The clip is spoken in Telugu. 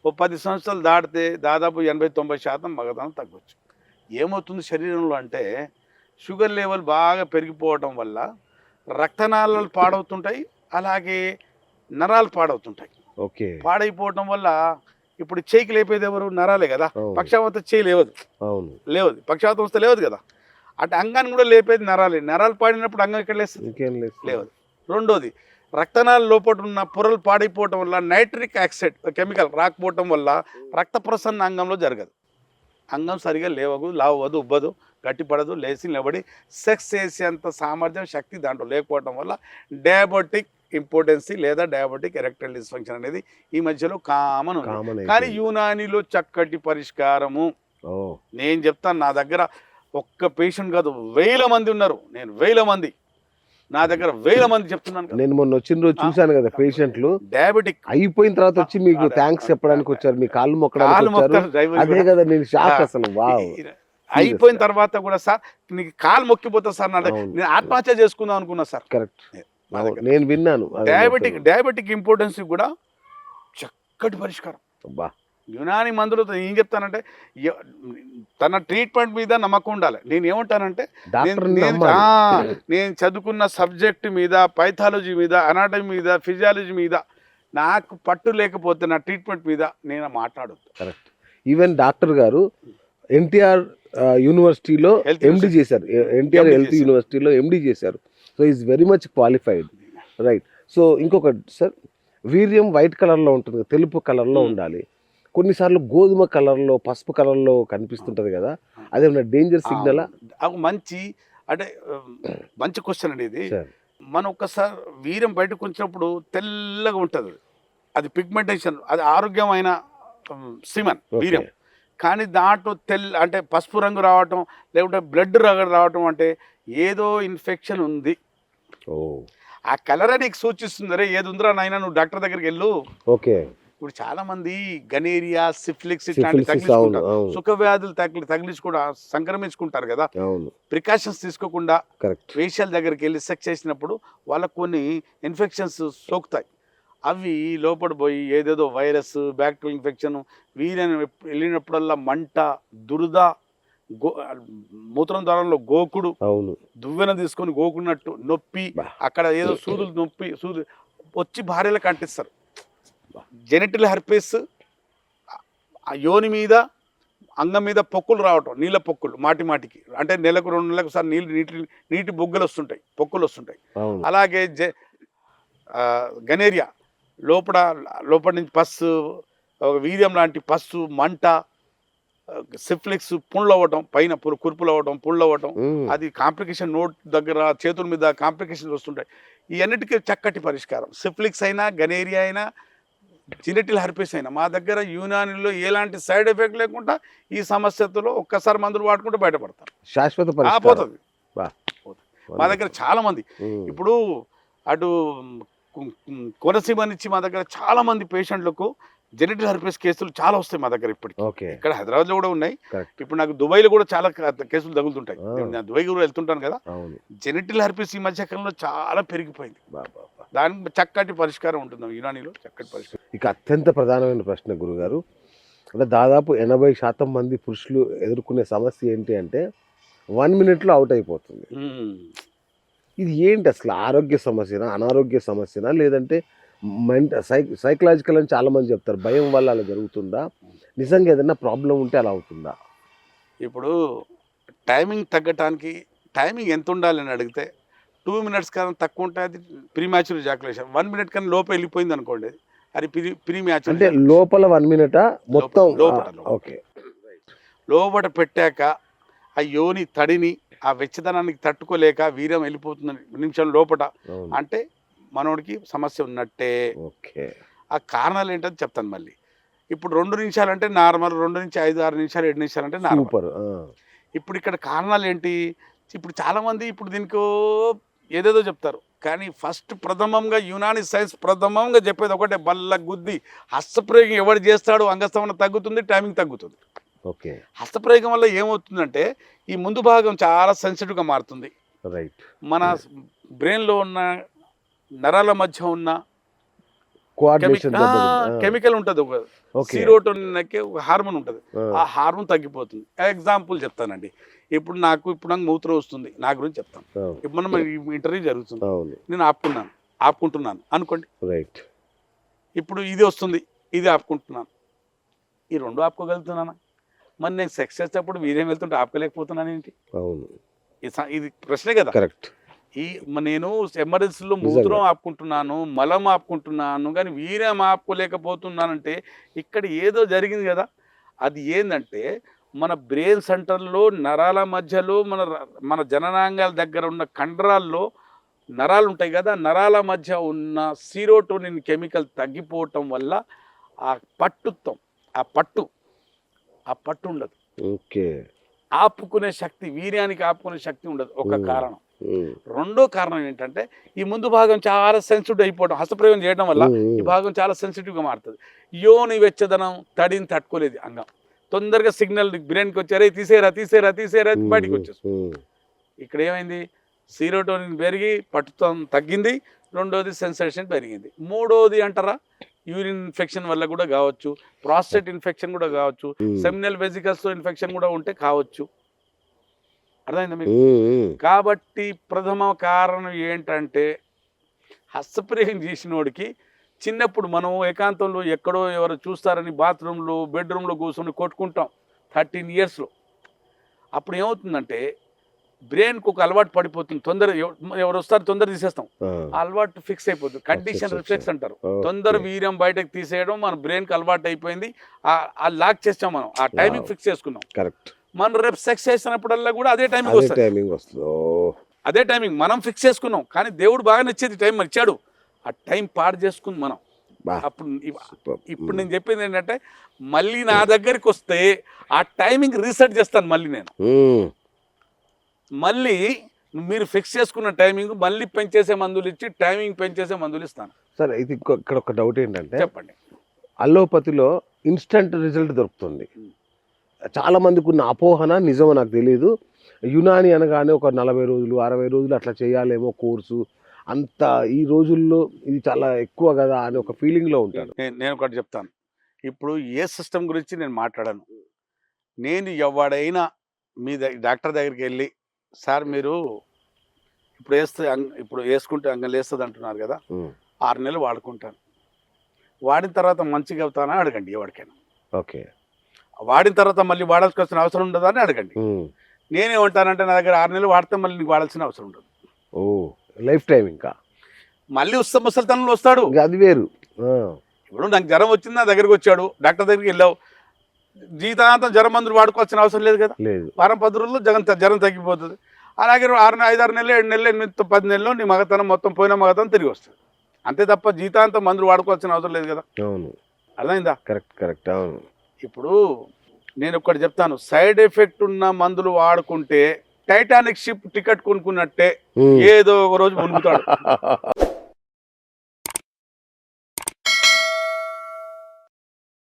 ఓ 10 సంవత్సరాలు దాటితే దాదాపు 80-90% మగతనం తగ్గొచ్చు. ఏమవుతుంది శరీరంలో అంటే షుగర్ లెవెల్ బాగా పెరిగిపోవటం వల్ల రక్తనాళాలు పాడవుతుంటాయి. అలాగే నరాలు పాడవుతుంటాయి. ఓకే. పాడైపోవటం వల్ల ఇప్పుడు చేయికి లేపేది ఎవరు? నరాలే కదా. పక్షవాతం చేయి లేవదు. అవును, లేవదు. పక్షవాతం వస్తే లేవదు కదా. అంటే అంగాన్ని కూడా లేపేది నరాలే. నరాలు పాడినప్పుడు అంగం ఎక్కడ లేస్తుంది? లేవదు. రెండోది రక్తనాళ లోపల ఉన్న పొరలు పాడైపోవటం వల్ల నైట్రిక్ ఆక్సైడ్ కెమికల్ రాకపోవటం వల్ల రక్త ప్రసరణ అంగంలో జరగదు. అంగం సరిగా లేవదు, లావదు, ఉబ్బదు, గట్టిపడదు, లేచి నిలబడి సెక్స్ చేసేంత సామర్థ్యం శక్తి దాంట్లో లేకపోవటం వల్ల డయాబెటిక్ ఇంపార్టెన్సీ లేదా డయాబెటిక్ ఎరెక్టైల్ డిస్ఫంక్షన్ అనేది ఈ మధ్యలో కామన్ ఉంది. కానీ యునానిలో చక్కటి పరిష్కారము. నేను చెప్తాను, నా దగ్గర ఒక్క పేషెంట్ కాదు, 1000 మంది ఉన్నారు. నేను 1000 మంది నా దగ్గర 1000 మంది చెప్తున్నాను. నేను మొన్న వచ్చిన రోజు చూశాను కదా, పేషెంట్లు డయాబెటిక్ అయిపోయిన తర్వాత వచ్చి మీకు థ్యాంక్స్ చెప్పడానికి వచ్చారు, మీ కాళ్ళు మొక్కడానికి వచ్చారు. అదే కదా నేను షాక్ అసలు. వావ్. అయిపోయిన తర్వాత కూడా సార్ నీకు కాలు మొక్కిపోతా సార్, నేను ఆత్మహత్య చేసుకుందాం అనుకున్నా సార్. కరెక్ట్, నేను విన్నాను. డయాబెటిక్ ఇంపార్టెన్స్ కూడా చక్కటి పరిష్కారం. యునాని మందులతో ఏం చెప్తానంటే తన ట్రీట్మెంట్ మీద నమ్మకం ఉండాలి. నేను ఏమంటానంటే నేను చదువుకున్న సబ్జెక్ట్ మీద, పైథాలజీ మీద, అనాటమీ మీద, ఫిజియాలజీ మీద నాకు పట్టు లేకపోతే నా ట్రీట్మెంట్ మీద నేను మాట్లాడొద్దు. కరెక్ట్. ఈవెన్ డాక్టర్ గారు ఎన్టీఆర్ యూనివర్సిటీలో ఎండి చేశారు. ఎన్టీఆర్ హెల్త్ యూనివర్సిటీలో ఎండి చేశారు. So is very much qualified, right. So ఇంకొకటి సార్, వీర్యం వైట్ కలర్లో ఉంటుంది, తెలుపు కలర్లో ఉండాలి. కొన్నిసార్లు గోధుమ కలర్లో, పసుపు కలర్లో కనిపిస్తుంటది కదా, అదేమన్నా డేంజర్ సిగ్నలా? మంచి అంటే మంచి క్వశ్చన్ అండి ఇది. మనం ఒక్కసారి వీర్యం బయటకు వచ్చినప్పుడు తెల్లగా ఉంటుంది, అది పిగ్మెంటేషన్, అది ఆరోగ్యమైన సిమన్ వీర్యం. కానీ దాంట్లో అంటే పసుపు రంగు రావటం, లేకుంటే బ్లడ్ రావటం అంటే ఏదో ఇన్ఫెక్షన్ ఉంది. ఆ కలరే నీకు సూచిస్తుంది, రే ఏది ఉందిరా నాయన, నువ్వు డాక్టర్ దగ్గరికి వెళ్ళు. ఓకే. ఇప్పుడు చాలా మంది గనేరియా, సిఫిలిక్స్ ఇట్లాంటి తగిలించుకుంటారు, సుఖ వ్యాధులు తగిలించుకుంటా సంక్రమించుకుంటారు కదా. ప్రికాషన్స్ తీసుకోకుండా వేషాల దగ్గరికి వెళ్ళి సెక్స్ చేసినప్పుడు వాళ్ళకు కొన్ని ఇన్ఫెక్షన్స్ సోకుతాయి. అవి లోపల పోయి ఏదేదో వైరస్, బ్యాక్టీరియల్ ఇన్ఫెక్షన్, వీర్యం వెళ్ళినప్పుడల్లా మంట, దురద, మూత్రం ద్వారంలో గోకుడు, దువ్వెన తీసుకొని గోకున్నట్టు నొప్పి, అక్కడ ఏదో సూదులు వచ్చి భార్యలకు అంటిస్తారు. జెనిటల్ హెర్పిస్, యోని మీద, అంగం మీద పొక్కులు రావటం, నీళ్ళ పొక్కులు మాటికి, అంటే నెలకు 2 నెలలకు సార్ నీటి బొగ్గులు వస్తుంటాయి, పొక్కులు వస్తుంటాయి. అలాగే గనేరియా లోపల నుంచి పస్సు, వీర్యం లాంటి పస్సు, మంట, సిఫ్లిక్స్, పుండ్లు అవ్వటం, పైన కురుపులు అవ్వటం, పుండ్లు అవ్వటం, అది కాంప్లికేషన్, నోట్ దగ్గర, చేతుల మీద కాంప్లికేషన్స్ వస్తుంటాయి. ఈ అన్నిటికీ చక్కటి పరిష్కారం. సిఫ్లిక్స్ అయినా, గనేరియా అయినా, జెనిటల్ హెర్పిస్ అయినా మా దగ్గర యునానిలో ఎలాంటి సైడ్ ఎఫెక్ట్ లేకుండా ఈ సమస్యతో ఒక్కసారి మందులు వాడుకుంటే బయటపడతారు. శాశ్వత పోతుంది. మా దగ్గర చాలా మంది ఇప్పుడు అటు కోనసీమ నుంచి మా దగ్గర చాలా మంది పేషెంట్లకు జెనిటల్ హెర్పిస్ కేసులు చాలా వస్తాయి మా దగ్గర ఇప్పటికి. ఇక్కడ హైదరాబాద్లో కూడా ఉన్నాయి. ఇప్పుడు నాకు దుబాయ్లో కూడా చాలా కేసులు తగులుతుంటాయి. నేను దుబాయ్ కూడా వెళ్తుంటాను కదా. జెనిటల్ హెర్పిస్ ఈ మధ్య కాలంలో చాలా పెరిగిపోయింది. దానికి చక్కటి పరిష్కారం ఉంటుంది యునానిలో, చక్కటి పరిష్కారం. ఇక అత్యంత ప్రధానమైన ప్రశ్న గురుగారు, అంటే దాదాపు 80% మంది పురుషులు ఎదుర్కొనే సమస్య ఏంటి అంటే 1 minute అవుట్ అయిపోతుంది. ఇది ఏంటి అసలు? ఆరోగ్య సమస్యనా, అనారోగ్య సమస్యనా, లేదంటే సైకలాజికల్ అని చాలా మంది చెప్తారు, భయం వల్ల అలా జరుగుతుందా, నిజంగా ఏదైనా ప్రాబ్లం ఉంటే అలా అవుతుందా? ఇప్పుడు టైమింగ్ తగ్గటానికి టైమింగ్ ఎంత ఉండాలని అడిగితే 2 minutes కన్నా తక్కువ ఉంటే అది ప్రీమ్యాచ్యూర్ ఎజాకులేషన్. 1 minute కన్నా లోపల వెళ్ళిపోయింది అనుకోండి, అది ప్రీమ్యాచ్యూర్. అంటే లోపల 1 minute మొత్తం లోపల పెట్టాక ఆ యోని తడిని, ఆ వెచ్చదనానికి తట్టుకోలేక వీర్యం వెళ్ళిపోతుంది నిమిషం లోపల అంటే మనోడికి సమస్య ఉన్నట్టే. ఆ కారణాలు ఏంటని చెప్తాను మళ్ళీ. ఇప్పుడు 2 నిమిషాలు అంటే నార్మల్, 2 నుంచి 5-6 నిమిషాలు 7 నిమిషాలు అంటే నార్మల్. ఇప్పుడు ఇక్కడ కారణాలు ఏంటి? ఇప్పుడు చాలామంది ఇప్పుడు దీనికి ఏదేదో చెప్తారు, కానీ ఫస్ట్ ప్రథమంగా యునాని సైన్స్ ప్రథమంగా చెప్పేది ఒకటే, బల్ల గుద్ది హస్తప్రయోగం ఎవరు చేస్తాడో అంగస్తమన తగ్గుతుంది, టైమింగ్ తగ్గుతుంది. హస్తప్రయోగం వల్ల ఏమవుతుందంటే ఈ ముందు భాగం చాలా సెన్సిటివ్గా మారుతుంది. మన బ్రెయిన్లో ఉన్న నరాల మధ్య ఉన్న కోఆర్డినేషన్ కెమికల్ ఉంటుంది, ఒక సీరోటోనిన్ ఒక హార్మోన్ ఉంటుంది, ఆ హార్మోన్ తగ్గిపోతుంది. ఎగ్జాంపుల్ చెప్తానండి. ఇప్పుడు నాకు మూత్రం వస్తుంది, నా గురించి చెప్తాను. ఇప్పుడు మనం ఇంటర్వ్యూ జరుగుతుంది, నేను ఆపుకుంటున్నాను అనుకోండి, రైట్. ఇప్పుడు ఇది వస్తుంది, ఇది ఆపుకుంటున్నాను, ఈ రెండు ఆపుకోగలుగుతున్నానా? మరి నేను సెక్స్ చేసేటప్పుడు వీరేం వెళ్తుంటే ఆపుకోలేకపోతున్నాను ఏంటి? అవును, ఇది ప్రశ్నే కదా. కరెక్ట్. నేను ఎమర్జెన్సీలో మూత్రం ఆపుకుంటున్నాను, మలం ఆపుకుంటున్నాను, కానీ వీరేం ఆపుకోలేకపోతున్నానంటే ఇక్కడ ఏదో జరిగింది కదా. అది ఏంటంటే మన బ్రెయిన్ సెంటర్లో నరాల మధ్యలో మన జననాంగాల దగ్గర ఉన్న కండరాల్లో నరాలు ఉంటాయి కదా, నరాల మధ్య ఉన్న సీరోటోనిన్ కెమికల్ తగ్గిపోవటం వల్ల ఆ పట్టు ఉండదు. ఓకే. ఆపుకునే శక్తి, వీర్యానికి ఆపుకునే శక్తి ఉండదు, ఒక కారణం. రెండో కారణం ఏంటంటే ఈ ముందు భాగం చాలా సెన్సిటివ్ అయిపోవడం, హస్తప్రయోగం చేయడం వల్ల ఈ భాగం చాలా సెన్సిటివ్గా మారుతుంది. యోని వెచ్చదనం తడిని తట్టుకోలేదు అంగం, తొందరగా సిగ్నల్ బ్రెయిన్కి వచ్చారే తీసేరా బయటికి వచ్చేస్తుంది. ఇక్కడ ఏమైంది, సీరోటోనిన్ పెరిగి పట్టుతం తగ్గింది, రెండోది సెన్సేషన్ పెరిగింది. మూడోది అంటారా, యూరిన్ ఇన్ఫెక్షన్ వల్ల కూడా కావచ్చు, ప్రాస్టేట్ ఇన్ఫెక్షన్ కూడా కావచ్చు, సెమినల్ వెసికల్స్తో ఇన్ఫెక్షన్ కూడా ఉంటే కావచ్చు. అర్థమైందా మీకు? కాబట్టి ప్రథమ కారణం ఏంటంటే హస్తప్రయోగం చేసినోడికి చిన్నప్పుడు మనం ఏకాంతంలో ఎక్కడో ఎవరు చూస్తారని బాత్రూంలో బెడ్రూమ్లో కూర్చొని కొట్టుకుంటాం 13 yearsలో. అప్పుడు ఏమవుతుందంటే బ్రెయిన్కి ఒక అలవాటు పడిపోతుంది, ఎవరు వస్తారు తొందర తీసేస్తాం, అలవాటు ఫిక్స్ అయిపోతుంది. కండిషన్ రిఫ్లెక్స్ అంటారు. తొందర వీర్యం బయటకు తీసేయడం మన బ్రెయిన్కి అలవాటు అయిపోయింది, ఆ లాక్ చేస్తాం, మనం ఆ టైమింగ్ ఫిక్స్ చేసుకున్నాం. కరెక్ట్. మనం రేపు సెక్స్ చేసినప్పుడల్లా కూడా అదే టైమింగ్ వస్తుంది, అదే టైమింగ్ మనం ఫిక్స్ చేసుకున్నాం. కానీ దేవుడు బాగా నచ్చేది టైం ఇచ్చాడు, ఆ టైం పాడు చేసుకుంది మనం. అప్పుడు ఇప్పుడు నేను చెప్పింది ఏంటంటే మళ్ళీ నా దగ్గరికి వస్తే ఆ టైమింగ్ రీసెట్ చేస్తాను మళ్ళీ నేను. మళ్ళీ మీరు ఫిక్స్ చేసుకున్న టైమింగ్ మళ్ళీ పెంచేసే మందులు ఇచ్చి టైమింగ్ పెంచేసే మందులు ఇస్తాను. సరే, ఇది ఇక్కడ ఒక డౌట్ ఏంటంటే, చెప్పండి. అల్లోపతిలో ఇన్స్టంట్ రిజల్ట్ దొరుకుతుంది. చాలా మందికి ఉన్న అపోహన నిజమో నాకు తెలియదు. యునాని అనగానే ఒక 40 రోజులు 60 రోజులు అట్లా చేయాలేమో కోర్సు, అంత ఈ రోజుల్లో ఇది చాలా ఎక్కువ కదా అని ఒక ఫీలింగ్లో ఉంటాను. నేను ఒకటి చెప్తాను. ఇప్పుడు ఏ సిస్టమ్ గురించి నేను మాట్లాడాను. నేను ఎవడైనా మీ డాక్టర్ దగ్గరికి వెళ్ళి, సార్ మీరు ఇప్పుడు వేసుకుంటే అంగం లేస్తుంది అంటున్నారు కదా, 6 నెలలు వాడుకుంటాను, వాడిన తర్వాత మంచిగా అవుతానని అడగండి ఎవరికైనా. ఓకే. వాడిన తర్వాత మళ్ళీ వాడాల్సిన అవసరం ఉండదా అని అడగండి. నేనేమంటానంటే నా దగ్గర 6 నెలలు వాడితే మళ్ళీ నీకు వాడాల్సిన అవసరం ఉండదు. లైఫ్ టైం ఇంకా మళ్ళీ ముసలితనంలో వస్తాడు, అది వేరు. ఇప్పుడు నాకు జ్వరం వచ్చింది, నా దగ్గరికి వచ్చాడు, డాక్టర్ దగ్గరికి వెళ్ళావు, జీవితాంతం జ్వరం మందులు వాడుకోవాల్సిన అవసరం లేదు కదా. వారం 10 రోజుల్లో జ్వరం తగ్గిపోతుంది. అలాగే 5-6 నెలలు 7 నెలలు 8 10 నెలల్లో నీ మగతనం మొత్తం పోయిన మగతనం తిరిగి వస్తుంది. అంతే తప్ప జీవితాంతం మందులు వాడుకోవాల్సిన అవసరం లేదు కదా. అవును, అర్థమైందా? కరెక్ట్. అవును. ఇప్పుడు నేను ఒకటి చెప్తాను, సైడ్ ఎఫెక్ట్ ఉన్న మందులు వాడుకుంటే టైటానిక్ షిప్ టికెట్ కొనుక్కున్నట్టే ఏదో ఒక రోజు మునుగుతాడు.